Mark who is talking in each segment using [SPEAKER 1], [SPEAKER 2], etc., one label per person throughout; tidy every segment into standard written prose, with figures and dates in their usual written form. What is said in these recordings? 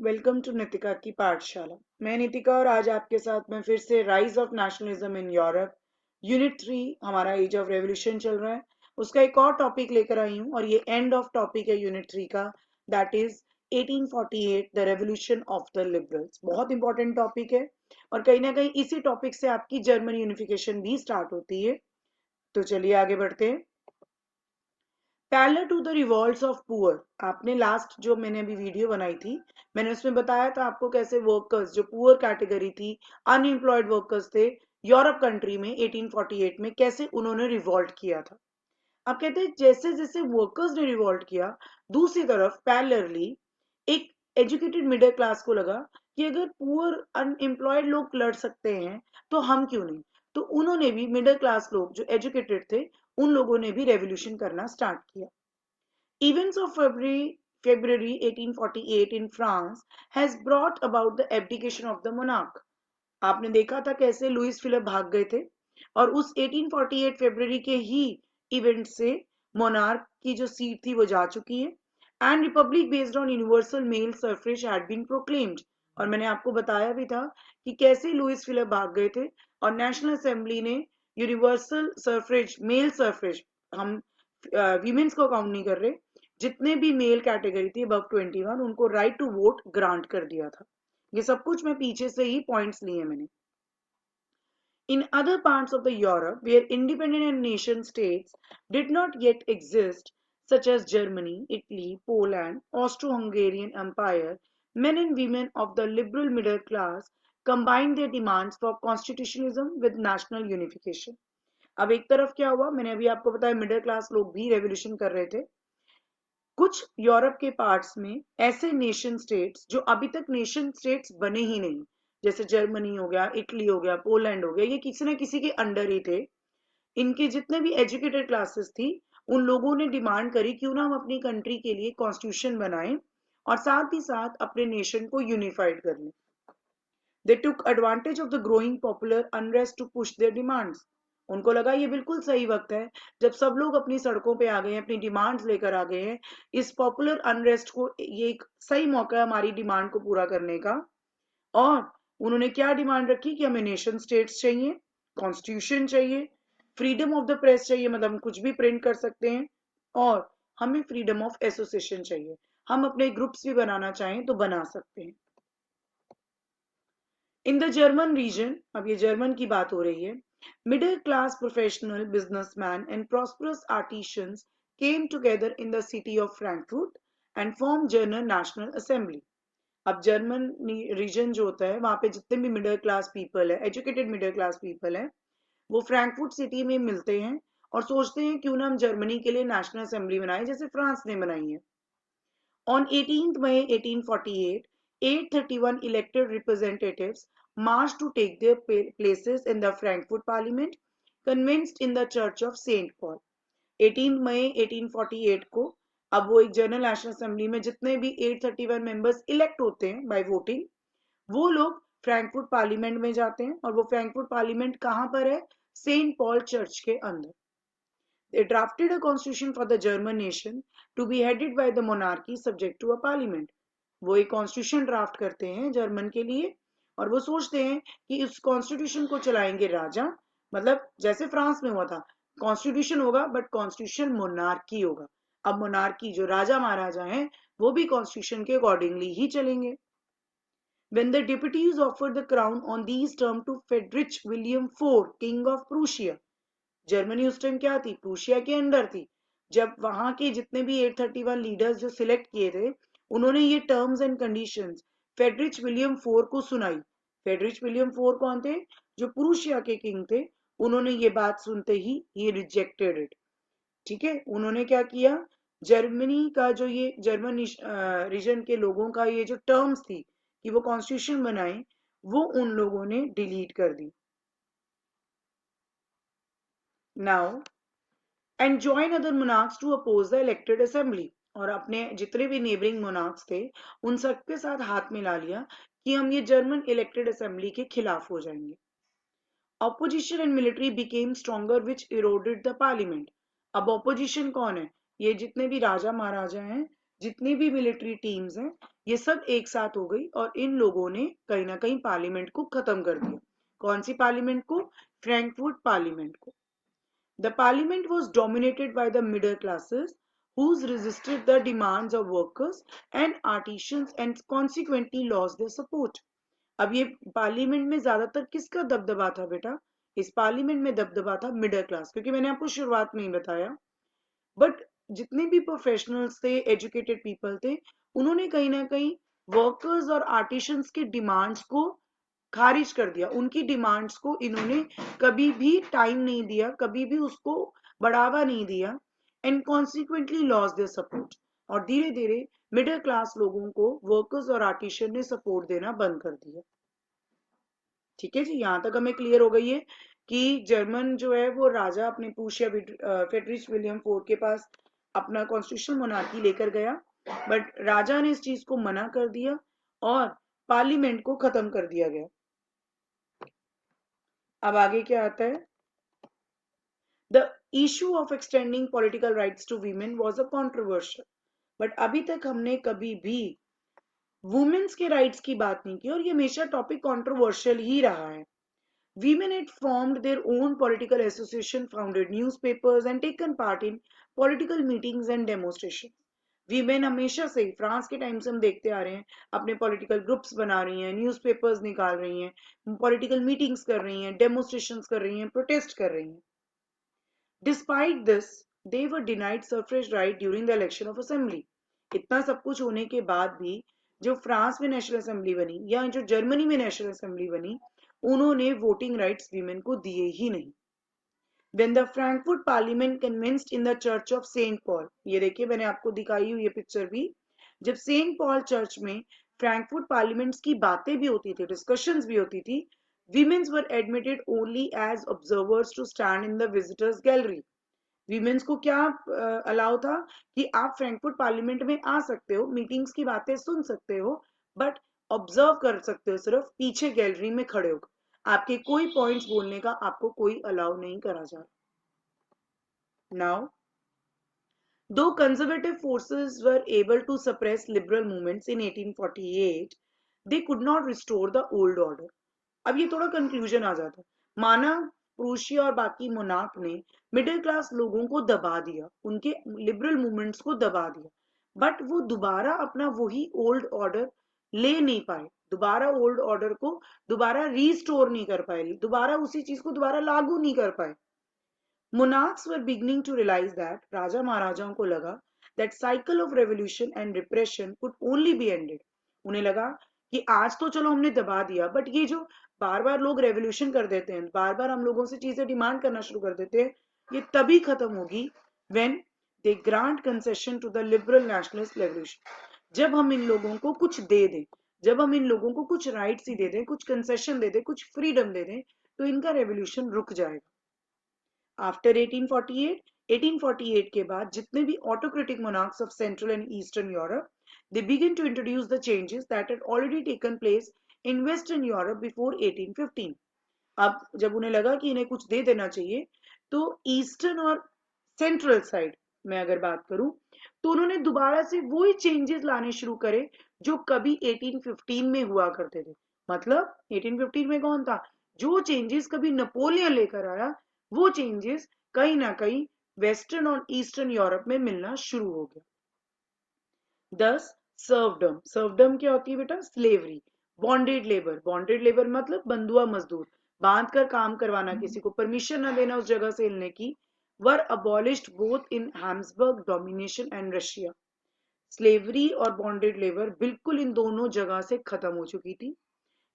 [SPEAKER 1] Welcome to Nitika की पाठशाला। मैं नितिका और आज आपके साथ में फिर से rise of nationalism in Europe unit 3 हमारा एज ऑफ रेवोल्यूशन चल रहा है, उसका एक और टॉपिक लेकर आई हूँ और ये एंड ऑफ टॉपिक है यूनिट 3 का, that is 1848 the revolution of the liberals. बहुत इंपॉर्टेंट टॉपिक है और कहीं ना कहीं इसी टॉपिक से आपकी जर्मन यूनिफिकेशन भी स्टार्ट होती है। तो चलिए आगे बढ़ते हैं। Parallel to the revolts of poor, आपने लास्ट जो मैंने अभी वीडियो बनाई थी, मैंने उसमें बताया था आपको कैसे वर्कर्स जो पुअर कैटेगरी थी, अनएम्प्लॉयड वर्कर्स थे यूरोप कंट्री में 1848 में, कैसे उन्होंने रिवॉल्ट किया था। अब कहते हैं जैसे जैसे वर्कर्स ने रिवॉल्ट किया, दूसरी तरफ पैरेलली एक एजुकेटेड मिडिल क्लास को लगा कि अगर पुअर अनएम्प्लॉयड लोग लड़ सकते हैं तो हम क्यों नहीं। तो उन्होंने भी, मिडिल क्लास लोग जो एजुकेटेड थे, उन लोगों ने भी रेवोल्यूशन करना स्टार्ट किया। Events of February 1848 in France has brought about the abdication of the monarch. आपने देखा था कैसे लुइस फिलिप भाग गए थे और उस 1848 फरवरी के ही इवेंट से मोनार्क की जो सीट थी वो जा चुकी है and republic based on universal male suffrage had been proclaimed. और मैंने आपको बताया भी था कि कैसे लुइस फिलिप भाग गए थे और नेशनल असेंबली ने यूनिवर्सल सफरेज, मेल सफरेज, हम वीमेन्स को काउंट नहीं कर रहे, जितने भी मेल कैटेगरी थी अबव 21 उनको राइट टू वोट ग्रांट कर दिया था। ये सब कुछ मैं पीछे से ही पॉइंट्स लिए मैंने। In other parts of the Europe where independent nation states did not yet exist, such as Germany, Italy, Poland, Austro-Hungarian Empire, men and women of the liberal middle class combined their demands for constitutionalism with national unification. अब एक तरफ क्या हुआ, मैंने अभी आपको बताया middle class लोग भी रेवोल्यूशन कर रहे थे। कुछ यूरोप के पार्ट्स में ऐसे नेशन स्टेट्स जो अभी तक नेशन स्टेट्स बने ही नहीं, जैसे जर्मनी हो गया, इटली हो गया, पोलैंड हो गया, ये किसी न किसी के अंडर ही थे। इनके जितने भी एजुकेटेड क्लासेस थी, उन लोगों ने डिमांड करी क्यों ना हम अपनी कंट्री के लिए कॉन्स्टिट्यूशन बनाएं और साथ ही साथ अपने नेशन को यूनिफाइड कर लें। They took advantage of the growing popular unrest to push their demands. उनको लगा ये बिल्कुल सही वक्त है, जब सब लोग अपनी सड़कों पे आ गए हैं, अपनी डिमांड्स लेकर आ गए हैं, इस पॉपुलर अनरेस्ट को, ये एक सही मौका है हमारी डिमांड को पूरा करने का। और उन्होंने क्या डिमांड रखी कि हमें नेशन स्टेट्स चाहिए, कॉन्स्टिट्यूशन चाहिए, फ्रीडम ऑफ द प्रेस चाहिए, मतलब हम कुछ भी प्रिंट कर सकते हैं, और हमें फ्रीडम ऑफ एसोसिएशन चाहिए, हम अपने ग्रुप्स भी बनाना चाहें तो बना सकते हैं। इन द जर्मन रीजन, अब ये जर्मन की बात हो रही है, middle class professional businessman and prosperous artisans came together in the city of Frankfurt and form German national assembly. अब जर्मन रीजन जो होता है, वहां पे जितने भी मिडिल क्लास पीपल है, एजुकेटेड मिडिल क्लास पीपल है, वो फ्रैंकफर्ट सिटी में मिलते हैं और सोचते हैं क्यों ना हम जर्मनी के लिए नेशनल असेंबली बनाए जैसे फ्रांस ने बनाई है। On 18th May 1848, 831 elected representatives marched to take their places in the Frankfurt Parliament, convinced in the Church of St. Paul. 18 मई 1848 को, अब वो एक जनरल नेशनल असेंबली में जितने भी 831 मेंबर्स इलेक्ट होते हैं बाय वोटिंग, वो लोग फ्रैंकफर्ट पार्लियामेंट में जाते हैं। और वो फ्रैंकफर्ट पार्लियामेंट कहाँ पर है? सेंट पॉल चर्च के अंदर। They drafted a constitution for the German nation to be headed by the monarchy subject to a parliament. वो एक कॉन्स्टिट्यूशन ड्राफ्ट करते हैं जर्मन के लिए और वो सोचते हैं कि इस कॉन्स्टिट्यूशन को चलाएंगे राजा, मतलब जैसे फ्रांस में हुआ था, कॉन्स्टिट्यूशन होगा बट कॉन्स्टिट्यूशन मोनार्की होगा। अब मोनार्की जो राजा महाराजा हैं वो भी कॉन्स्टिट्यूशन के अकॉर्डिंगली ही चलेंगे। When the deputies offered the crown on these terms to Friedrich William IV, King of Prussia, Germany उस टाइम क्या थी? प्रूशिया के अंडर थी। जब वहां के जितने भी 831 लीडर्स जो सिलेक्ट किए थे, उन्होंने ये terms and conditions Friedrich William four को सुनाई। फेडरिच विलियम फोर कौन थे? जो प्रूशिया के किंग थे। उन्होंने ये बात सुनते ही ये रिजेक्टेड इट। ठीक है, उन्होंने क्या किया, जर्मनी का जो ये जर्मन रीजन के लोगों का ये जो टर्म्स थी कि वो कॉन्स्टिट्यूशन बनाए, वो उन लोगों ने डिलीट कर दी। Now and join other monarchs to oppose the elected assembly, और अपने जितने भी नेबरिंग मोनार्क्स थे उन सबके साथ हाथ मिला लिया कि हम ये जर्मन इलेक्टेड असेंबली के खिलाफ हो जाएंगे। Opposition and military became stronger which eroded the parliament. अब ऑपोजिशन कौन है? ये जितने भी राजा महाराजा हैं जितनी भी मिलिट्री टीम्स हैं ये सब एक साथ हो गई और इन लोगों ने कहीं ना कहीं पार्लियामेंट को खत्म कर दिया। कौन सी पार्लियामेंट को? फ्रैंकफर्ट पार्लियामेंट को। The parliament was dominated by the middle classes, whose resisted the demands of workers and artisans and consequently lost their support. अब ये पार्लियामेंट में ज्यादातर किसका दबदबा था बेटा? इस पार्लियामेंट में दबदबा था मिडिल क्लास, क्योंकि मैंने आपको शुरुआत में ही बताया। बट जितने भी प्रोफेशनल्स थे, एजुकेटेड पीपल थे, उन्होंने कहीं ना कहीं वर्कर्स और आर्टिशंस के डिमांड्स को खारिज कर दिया। उनकी डिमांड्स को इन्होंने कभी भी टाइम नहीं दिया, कभी भी उसको बढ़ावा नहीं दिया, and consequently loss their support. और धीरे धीरे मिडिल क्लास लोगों को वर्कर्स और आर्टिशन ने सपोर्ट देना बंद कर दिया। ठीक है जी, यहां तक हमें क्लियर हो गई है कि जर्मन जो है वो राजा अपने प्रूशिया फ्रेडरिक विलियम फोर्थ के पास अपना कॉन्स्टिट्यूशनल मोनार्की लेकर गया, बट राजा ने इस चीज को मना कर दिया और पार्लियामेंट को खत्म कर दिया गया। अब आगे क्या आता है? The issue of extending political rights to women was a controversial. But अभी तक हमने कभी भी वुमेन्स के राइट्स की बात नहीं की और ये हमेशा टॉपिक कॉन्ट्रोवर्शियल ही रहा है। Women had formed their own political association, founded newspapers, and taken part in political meetings and demonstrations. Women हमेशा से फ्रांस के टाइम से हम देखते आ रहे हैं, अपने पॉलिटिकल ग्रुप्स बना रही हैं, न्यूज़पेपर्स निकाल रही हैं, पॉलिटिकल मीटिंग्स कर रही हैं, डेमोन्स्ट्रेशंस कर रही हैं, प्रोटेस्ट कर रही हैं। Despite this they were denied suffrage right during the election of assembly. इतना सब कुछ होने के बाद भी जो फ्रांस में नेशनल असेंबली बनी या जो जर्मनी में नेशनल असेंबली बनी, उन्होंने वोटिंग राइट्स वीमेन को दिए ही नहीं। When the Frankfurt Parliament convinced in the Church of Saint Paul, ये देखिए मैंने आपको दिखाई हुई ये पिक्चर भी, जब सेंट पॉल चर्च में फ्रैंकफर्ट पार्लियामेंट्स की बातें भी होती थी, डिस्कशंस भी होती थी, women were admitted only as observers to stand in the visitors gallery. Womens को क्या अलाउ था कि आप फ्रैंकफर्ट पार्लियामेंट में आ सकते हो, मीटिंग्स की बातें सुन सकते हो, बट ऑब्जर्व कर सकते हो सिर्फ पीछे गैलरी में खड़े होकर। आपके कोई पॉइंट्स बोलने का आपको कोई अलाउ नहीं करा जा रहा। नाउ दो conservative forces were able to suppress liberal movements in 1848, they could not restore the old order. अब ये थोड़ा कंक्लूजन आ जाता है। माना प्रूशिया और बाकी मोनार्क ने मिडिल क्लास लोगों को दबा दिया, उनके लिबरल मूवमेंट्स को दबा दिया, बट वो दोबारा अपना वही ओल्ड ऑर्डर ले नहीं पाए, दोबारा ओल्ड ऑर्डर को दोबारा रीस्टोर नहीं कर पाए, दोबारा उसी चीज को दोबारा लागू नहीं कर पाए। Monarchs were beginning to realize that राजा महाराजाओं को लगा that cycle of revolution and repression could only be ended. उन्हें लगा कि आज तो चलो हमने दबा दिया, बट ये जो बार बार लोग रेवोल्यूशन कर देते हैं, बार बार हम लोगों से चीजें डिमांड करना शुरू कर देते हैं, ये तभी खत्म होगी when they grant concession to the liberal nationalist revolution. जब हम इन लोगों को कुछ दे दें, जब हम इन लोगों को कुछ राइट्स ही दे दें, कुछ कंसेशन दे दें, कुछ फ्रीडम दे दें, तो इनका रेवोल्यूशन रुक जाएगा। आफ्टर 1848 के बाद जितने भी autocratic monarchs of central and eastern Europe, they begin to introduce the changes that had already taken place in western Europe before 1815. अब जब उन्हें लगा कि इन्हें कुछ दे देना चाहिए, तो ईस्टर्न और सेंट्रल साइड में अगर बात करूं, तो उन्होंने दोबारा से वही चेंजेस लाने शुरू करे जो कभी 1815 में हुआ करते थे। मतलब 1815 में कौन था? जो चेंजेस कभी नेपोलियन लेकर आया, वो चेंजेस कहीं ना कहीं वेस्टर्न और ईस्टर्न यूरोप में मिलना शुरू हो गया। 10 सर्वडम। सर्वडम क्या होती है बेटा? स्लेवरी। बॉन्डेड लेबर मतलब बंधुआ मजदूर, बांध कर काम करवाना, किसी को परमिशन न देना उस जगह से हिलने की, were abolished both in Habsburg domination and Russia. Slavery और बॉन्डेड लेबर बिल्कुल इन दोनों जगह से खत्म हो चुकी थी।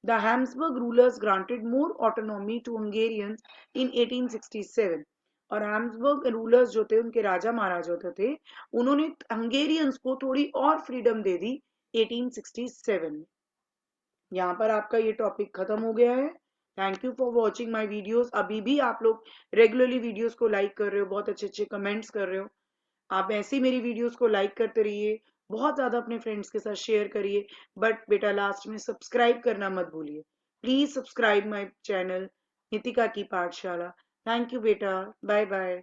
[SPEAKER 1] The Habsburg rulers granted more autonomy to Hungarians in 1867. और हैम्सबर्ग रूलर्स जो थे, उनके राजा महाराजा जो थे, उन्होंने हंगेरियंस को थोड़ी और फ्रीडम दे दी 1867 में। यहाँ पर आपका ये टॉपिक खत्म हो गया है। Thank you for watching my videos. अभी भी आप लोग रेगुलरली वीडियोज को लाइक कर रहे हो, बहुत अच्छे अच्छे कमेंट्स कर रहे हो। आप ऐसे ही मेरी वीडियोस को लाइक करते रहिए, बहुत ज्यादा अपने फ्रेंड्स के साथ शेयर करिए, बट बेटा लास्ट में सब्सक्राइब करना मत भूलिए। Please subscribe my channel Nitika की पाठशाला। थैंक यू बेटा, बाय बाय।